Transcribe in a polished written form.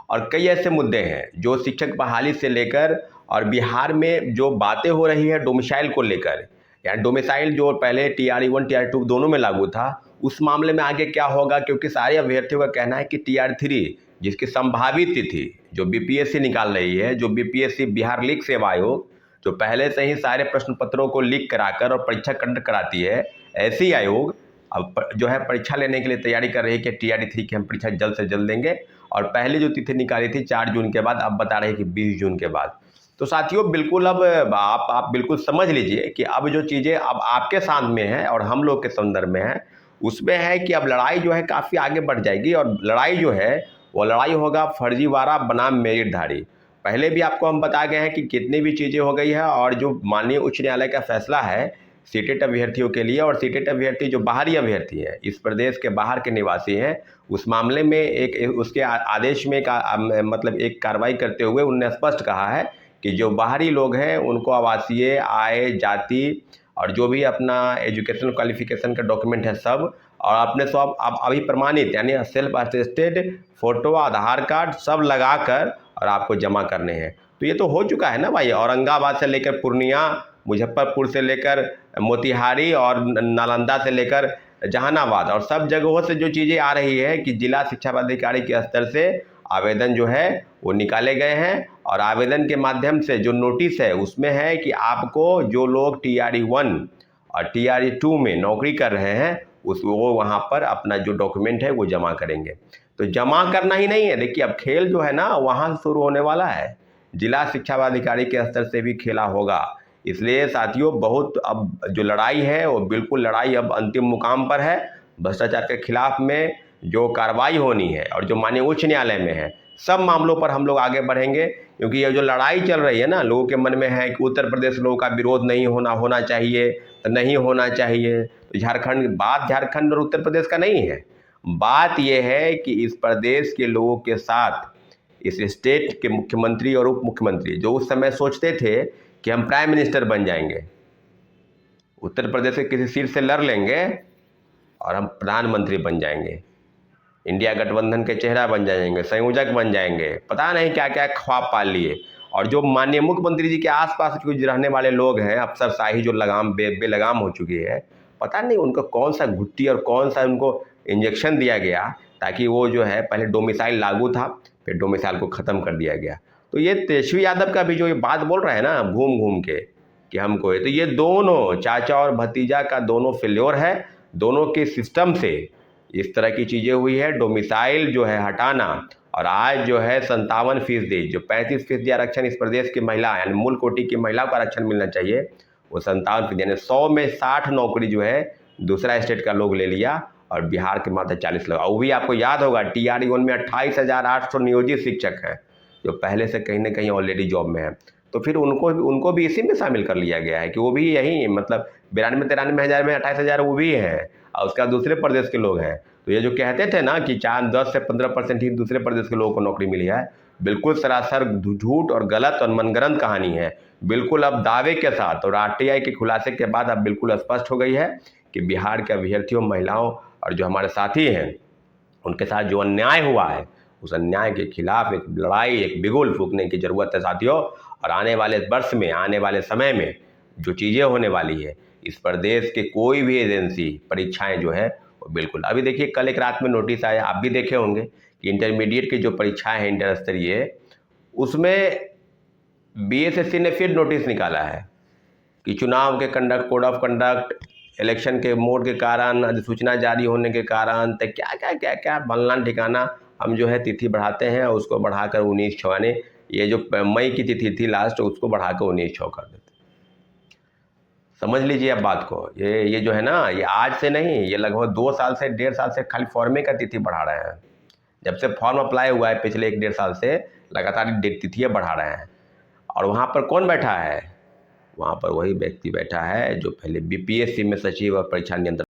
और कई ऐसे मुद्दे हैं जो शिक्षक बहाली से लेकर और बिहार में जो बातें हो रही है डोमिसाइल को लेकर, यानी डोमिसाइल जो पहले TRE 1 TRE 2 दोनों में लागू था, उस मामले में आगे क्या होगा, क्योंकि सारे अभ्यर्थियों का कहना है कि TRE 3 जिसकी संभावित तिथि जो BPSC निकाल रही है, जो BPSC बिहार लीक सेवा आयोग जो पहले से ही सारे प्रश्न पत्रों को लीक कराकर और परीक्षा कंडक्ट कराती है, ऐसी आयोग अब जो है परीक्षा लेने के लिए तैयारी कर रही है कि TRE 3 की हम परीक्षा जल्द से जल्द देंगे। और पहले जो तिथि निकाली थी 4 जून के बाद, अब बता रहे हैं कि 20 जून के बाद। तो साथियों बिल्कुल अब आप बिल्कुल समझ लीजिए कि अब जो चीज़ें अब आपके साथ में हैं और हम लोग के संदर्भ में है, उसमें है कि अब लड़ाई जो है काफ़ी आगे बढ़ जाएगी। और लड़ाई जो है वो लड़ाई होगा फर्जीवाड़ा बनाम मेरिटधारी। पहले भी आपको हम बता गए हैं कि कितनी भी चीज़ें हो गई है, और जो माननीय उच्च न्यायालय का फैसला है सीटेट अभ्यर्थियों के लिए, और सीटेट अभ्यर्थी जो बाहरी अभ्यर्थी हैं, इस प्रदेश के बाहर के निवासी हैं, उस मामले में एक उसके आदेश में मतलब एक कार्रवाई करते हुए उन्होंने स्पष्ट कहा है कि जो बाहरी लोग हैं उनको आवासीय, आय, जाति और जो भी अपना एजुकेशनल क्वालिफिकेशन का डॉक्यूमेंट है सब, और अपने सब अब अभी प्रमाणित यानी सेल्फ अटेस्टेड फोटो, आधार कार्ड सब लगाकर और आपको जमा करने हैं। तो ये तो हो चुका है ना भाई, औरंगाबाद से लेकर पूर्णिया, मुजफ्फरपुर से लेकर मोतिहारी और नालंदा से लेकर जहानाबाद, और सब जगहों से जो चीज़ें आ रही है कि जिला शिक्षा पदाधिकारी के स्तर से आवेदन जो है वो निकाले गए हैं। और आवेदन के माध्यम से जो नोटिस है उसमें है कि आपको जो लोग TRE 1 और TRE 2 में नौकरी कर रहे हैं वो वहाँ पर अपना जो डॉक्यूमेंट है वो जमा करेंगे। तो जमा करना ही नहीं है, देखिए अब खेल जो है ना वहाँ से शुरू होने वाला है, जिला शिक्षा पदाधिकारी के स्तर से भी खेला होगा। इसलिए साथियों बहुत अब जो लड़ाई है वो बिल्कुल लड़ाई अब अंतिम मुकाम पर है। भ्रष्टाचार के खिलाफ में जो कार्रवाई होनी है और जो माननीय उच्च न्यायालय में है, सब मामलों पर हम लोग आगे बढ़ेंगे। क्योंकि ये जो लड़ाई चल रही है ना, लोगों के मन में है कि उत्तर प्रदेश लोगों का विरोध नहीं होना चाहिए, तो नहीं होना चाहिए। तो बात झारखंड और उत्तर प्रदेश का नहीं है, बात यह है कि इस प्रदेश के लोगों के साथ इस स्टेट के मुख्यमंत्री और उप मुख्यमंत्री जो उस समय सोचते थे कि हम प्राइम मिनिस्टर बन जाएंगे, उत्तर प्रदेश के किसी सीट से लड़ लेंगे और हम प्रधानमंत्री बन जाएंगे, इंडिया गठबंधन के चेहरा बन जाएंगे, संयोजक बन जाएंगे, पता नहीं क्या क्या ख्वाब पाल लिए। और जो माननीय मुख्यमंत्री जी के आसपास कुछ रहने वाले लोग हैं, अफसरशाही जो लगाम बेलगाम हो चुकी है, पता नहीं उनको कौन सा घुट्टी और कौन सा उनको इंजेक्शन दिया गया ताकि वो जो है, पहले डोमिसाइल लागू था फिर डोमिसाइल को ख़त्म कर दिया गया। तो ये तेजस्वी यादव का भी जो ये बात बोल रहा है ना घूम घूम के कि हमको तो ये दोनों चाचा और भतीजा का दोनों फेल्योर है, दोनों के सिस्टम से इस तरह की चीज़ें हुई है। डोमिसाइल जो है हटाना, और आज जो है 57% जो 35% आरक्षण इस प्रदेश की महिला यानी मूल कोटि की महिला को आरक्षण मिलना चाहिए, वो 57% यानी 100 में 60 नौकरी जो है दूसरा स्टेट का लोग ले लिया और बिहार के मात्र 40 लोग। और वो भी आपको याद होगा TRE 1 में 28,800 नियोजित शिक्षक हैं जो पहले से कहीं ना कहीं ऑलरेडी जॉब में है। तो फिर उनको भी इसी में शामिल कर लिया गया है कि वो भी यही मतलब 92-93 हज़ार में 28,000 वो भी हैं और उसका दूसरे प्रदेश के लोग हैं। तो ये जो कहते थे ना कि 10 से 15% ही दूसरे प्रदेश के लोगों को नौकरी मिली है, बिल्कुल सरासर झूठ और गलत और मनगढ़ंत कहानी है। बिल्कुल अब दावे के साथ और RTI के खुलासे के बाद अब बिल्कुल स्पष्ट हो गई है कि बिहार के अभ्यर्थियों, महिलाओं और जो हमारे साथी हैं उनके साथ जो अन्याय हुआ है, उस अन्याय के खिलाफ एक लड़ाई, एक बिगुल फूंकने की ज़रूरत है साथियों। और आने वाले वर्ष में, आने वाले समय में जो चीज़ें होने वाली है, इस प्रदेश के कोई भी एजेंसी परीक्षाएं जो है वो बिल्कुल, अभी देखिए कल एक रात में नोटिस आया, आप भी देखे होंगे कि इंटरमीडिएट की जो परीक्षाएं हैं इंटर स्तरीय, उसमें BSSC ने फिर नोटिस निकाला है कि चुनाव के कोड ऑफ कंडक्ट, इलेक्शन के मोड के कारण, अधिसूचना जारी होने के कारण, तो क्या बनना ठिकाना, हम जो है तिथि बढ़ाते हैं और उसको बढ़ाकर 19/6 यानी ये जो मई की तिथि थी लास्ट, उसको बढ़ाकर 19/6 कर देते। समझ लीजिए अब बात को, ये जो है ना, ये आज से नहीं, ये लगभग 2 साल से 1.5 साल से खाली फॉर्मे का तिथि बढ़ा रहे हैं। जब से फॉर्म अप्लाई हुआ है पिछले 1-1.5 साल से लगातार तिथियाँ बढ़ा रहे हैं। और वहाँ पर कौन बैठा है? वहाँ पर वही व्यक्ति बैठा है जो पहले BPSC में सचिव और परीक्षा नियंत्रक